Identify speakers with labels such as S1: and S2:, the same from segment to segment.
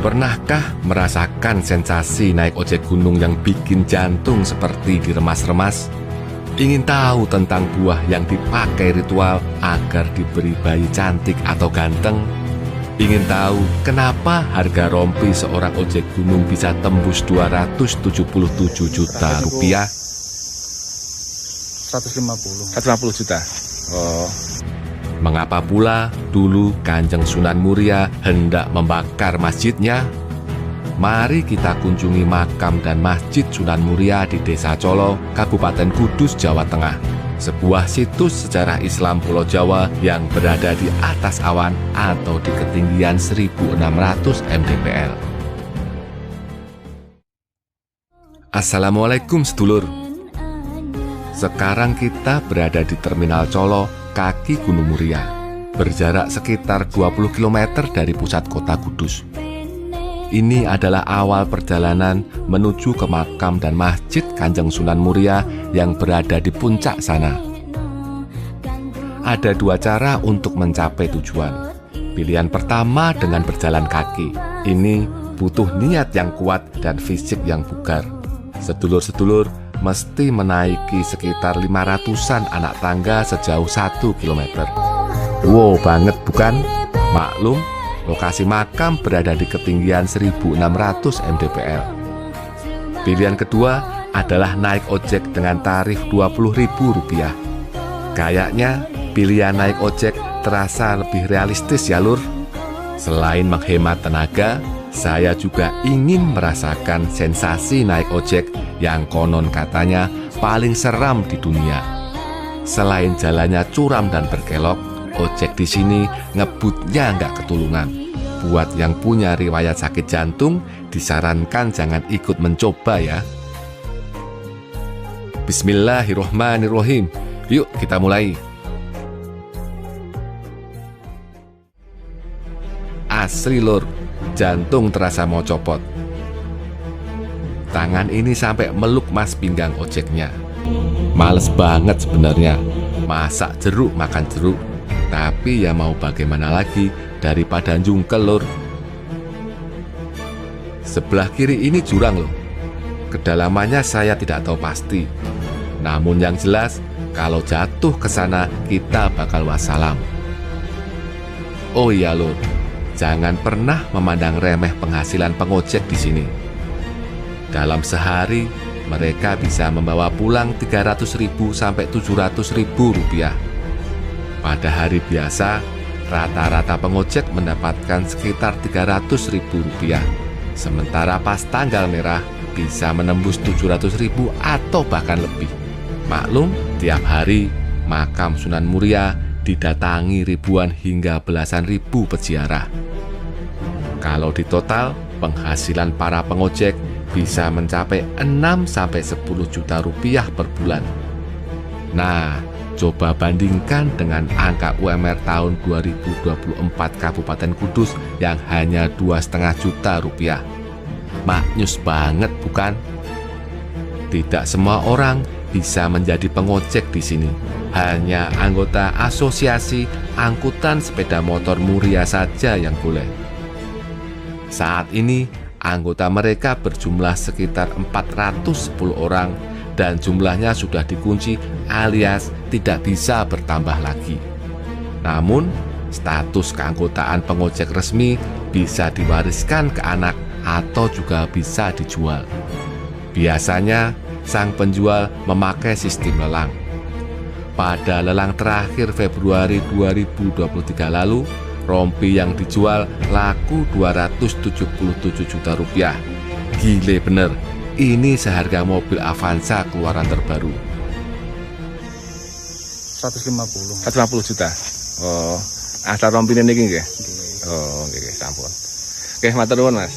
S1: Pernahkah merasakan sensasi naik ojek gunung yang bikin jantung seperti diremas-remas? Ingin tahu tentang buah yang dipakai ritual agar diberi bayi cantik atau ganteng? Ingin tahu kenapa harga rompi seorang ojek gunung bisa tembus 277 juta rupiah?
S2: 150 juta. Oh.
S1: Mengapa pula dulu Kanjeng Sunan Muria hendak membakar masjidnya? Mari kita kunjungi makam dan masjid Sunan Muria di Desa Colo, Kabupaten Kudus, Jawa Tengah. Sebuah situs sejarah Islam Pulau Jawa yang berada di atas awan atau di ketinggian 1600 mdpl. Assalamualaikum sedulur. Sekarang kita berada di Terminal Colo, kaki Gunung Muria, berjarak sekitar 20 km dari pusat kota Kudus. Ini adalah awal perjalanan menuju ke makam dan masjid Kanjeng Sunan Muria yang berada di puncak sana. Ada dua cara untuk mencapai tujuan. Pilihan pertama dengan berjalan kaki. Ini butuh niat yang kuat dan fisik yang bugar. Sedulur-sedulur mesti menaiki sekitar 500-an anak tangga sejauh 1 km. Wow banget bukan? Maklum, lokasi makam berada di ketinggian 1600 mdpl. Pilihan kedua adalah naik ojek dengan tarif Rp20.000. Kayaknya pilihan naik ojek terasa lebih realistis ya lur. Selain menghemat tenaga, saya juga ingin merasakan sensasi naik ojek yang konon katanya paling seram di dunia. Selain jalannya curam dan berkelok, ojek di sini ngebutnya nggak ketulungan. Buat yang punya riwayat sakit jantung, disarankan jangan ikut mencoba ya. Bismillahirrohmanirrohim. Yuk kita mulai. Asli lur, jantung terasa mau copot. Tangan ini sampai meluk mas pinggang ojeknya. Males banget sebenarnya. Masak jeruk makan jeruk. Tapi ya mau bagaimana lagi daripada jungkel lur. Sebelah kiri ini jurang loh. Kedalamannya saya tidak tahu pasti. Namun yang jelas kalau jatuh ke sana kita bakal wassalam. Oh iya lur, jangan pernah memandang remeh penghasilan pengojek di sini. Dalam sehari mereka bisa membawa pulang Rp300.000 sampai Rp700.000. Pada hari biasa, rata-rata pengojek mendapatkan sekitar Rp300.000. Sementara pas tanggal merah bisa menembus Rp700.000 atau bahkan lebih. Maklum, tiap hari makam Sunan Muria didatangi ribuan hingga belasan ribu peziarah. Kalau di total, penghasilan para pengojek bisa mencapai 6-10 juta rupiah per bulan. Nah, coba bandingkan dengan angka UMR tahun 2024 Kabupaten Kudus yang hanya 2,5 juta rupiah. Maknyus banget bukan? Tidak semua orang bisa menjadi pengojek di sini. Hanya anggota asosiasi angkutan sepeda motor Muria saja yang boleh. Saat ini anggota mereka berjumlah sekitar 410 orang dan jumlahnya sudah dikunci alias tidak bisa bertambah lagi. Namun, status keanggotaan pengojek resmi bisa diwariskan ke anak atau juga bisa dijual. Biasanya, sang penjual memakai sistem lelang. Pada lelang terakhir Februari 2023 lalu, rompi yang dijual laku Rp277 juta. Gile bener. Ini seharga mobil Avanza keluaran terbaru.
S2: 150 juta. Oh, asal rompine niki nggih. Oh, nggih, sampun. Oke, matur nuwun, Mas.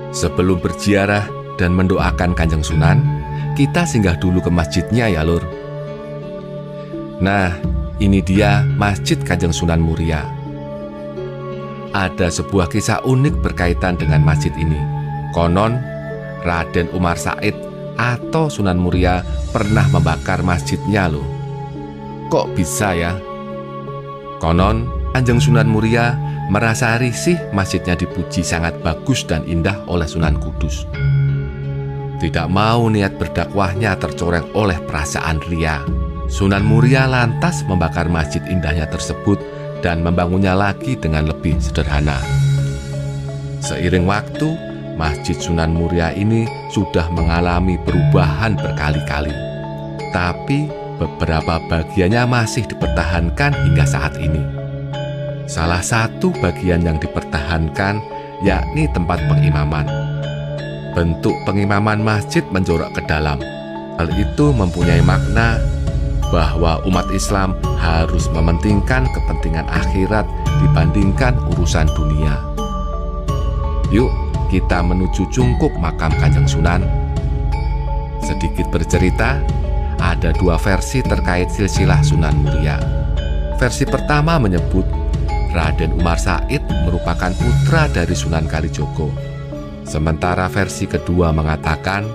S1: Sebelum berziarah dan mendoakan Kanjeng Sunan, kita singgah dulu ke masjidnya ya lur. Nah, ini dia Masjid Kanjeng Sunan Muria. Ada sebuah kisah unik berkaitan dengan masjid ini. Konon Raden Umar Said atau Sunan Muria pernah membakar masjidnya loh. Kok bisa ya? Konon Kanjeng Sunan Muria merasa risih masjidnya dipuji sangat bagus dan indah oleh Sunan Kudus. Tidak mau niat berdakwahnya tercoreng oleh perasaan ria, Sunan Muria lantas membakar masjid indahnya tersebut dan membangunnya lagi dengan lebih sederhana. Seiring waktu, Masjid Sunan Muria ini sudah mengalami perubahan berkali-kali. Tapi beberapa bagiannya masih dipertahankan hingga saat ini. Salah satu bagian yang dipertahankan yakni tempat pengimaman. Bentuk pengimaman masjid menjorok ke dalam. Hal itu mempunyai makna bahwa umat Islam harus mementingkan kepentingan akhirat dibandingkan urusan dunia. Yuk, kita menuju cungkup makam Kanjeng Sunan. Sedikit bercerita, ada dua versi terkait silsilah Sunan Muria. Versi pertama menyebut Raden Umar Said merupakan putra dari Sunan Kalijogo. Sementara versi kedua mengatakan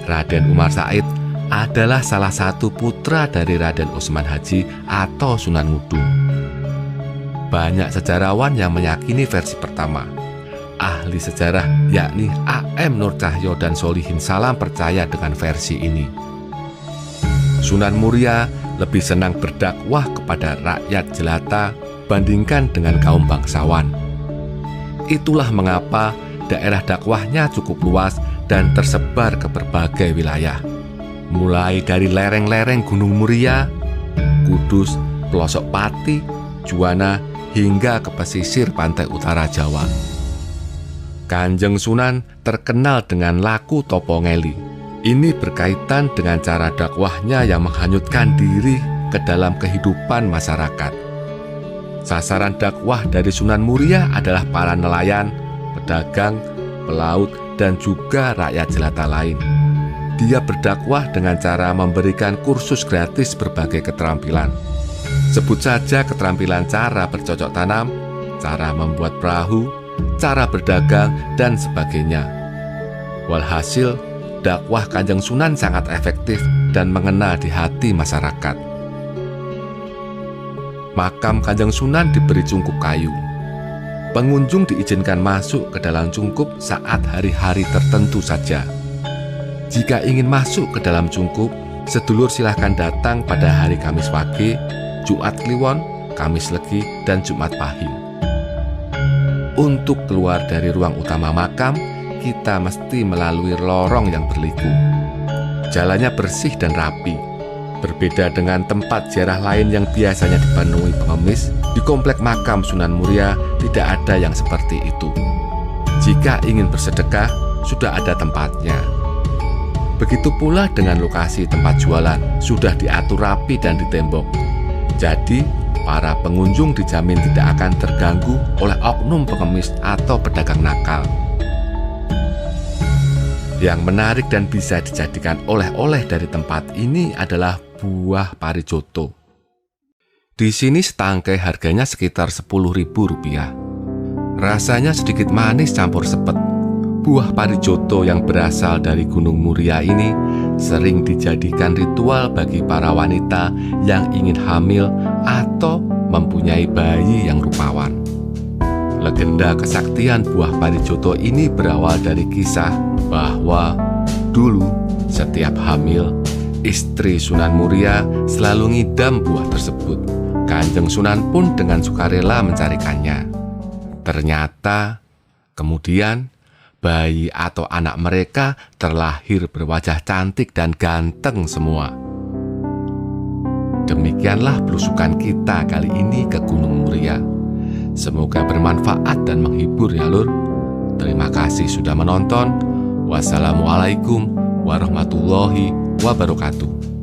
S1: Raden Umar Said adalah salah satu putra dari Raden Utsman Haji atau Sunan Ngudung. Banyak sejarawan yang meyakini versi pertama. Ahli sejarah yakni A.M. Nur Cahyo dan Solihin Salam percaya dengan versi ini. Sunan Muria lebih senang berdakwah kepada rakyat jelata bandingkan dengan kaum bangsawan. Itulah mengapa daerah dakwahnya cukup luas dan tersebar ke berbagai wilayah. Mulai dari lereng-lereng Gunung Muria, Kudus, pelosok Pati, Juwana, hingga ke pesisir pantai utara Jawa. Kanjeng Sunan terkenal dengan laku topo ngeli. Ini berkaitan dengan cara dakwahnya yang menghanyutkan diri ke dalam kehidupan masyarakat. Sasaran dakwah dari Sunan Muria adalah para nelayan, pedagang, pelaut, dan juga rakyat jelata lain. Dia berdakwah dengan cara memberikan kursus gratis berbagai keterampilan. Sebut saja keterampilan cara bercocok tanam, cara membuat perahu, cara berdagang, dan sebagainya. Walhasil, dakwah Kanjeng Sunan sangat efektif dan mengena di hati masyarakat. Makam Kanjeng Sunan diberi cungkup kayu. Pengunjung diizinkan masuk ke dalam cungkup saat hari-hari tertentu saja. Jika ingin masuk ke dalam cungkup, sedulur silahkan datang pada hari Kamis Wage, Jumat Kliwon, Kamis Legi, dan Jumat Pahing. Untuk keluar dari ruang utama makam, kita mesti melalui lorong yang berliku. Jalannya bersih dan rapi. Berbeda dengan tempat ziarah lain yang biasanya dipenuhi pengemis, di komplek makam Sunan Muria tidak ada yang seperti itu. Jika ingin bersedekah, sudah ada tempatnya. Begitu pula dengan lokasi tempat jualan, sudah diatur rapi dan ditembok. Jadi, para pengunjung dijamin tidak akan terganggu oleh oknum pengemis atau pedagang nakal. Yang menarik dan bisa dijadikan oleh-oleh dari tempat ini adalah buah parijoto. Di sini setangkai harganya sekitar Rp10.000. Rasanya sedikit manis campur sepet. Buah parijoto yang berasal dari Gunung Muria ini sering dijadikan ritual bagi para wanita yang ingin hamil atau mempunyai bayi yang rupawan. Legenda kesaktian buah parijoto ini berawal dari kisah bahwa dulu setiap hamil, istri Sunan Muria selalu ngidam buah tersebut. Kanjeng Sunan pun dengan sukarela mencarikannya. Ternyata kemudian bayi atau anak mereka terlahir berwajah cantik dan ganteng semua. Demikianlah belusukan kita kali ini ke Gunung Muria. Semoga bermanfaat dan menghibur ya lur. Terima kasih sudah menonton. Wassalamualaikum warahmatullahi wabarakatuh.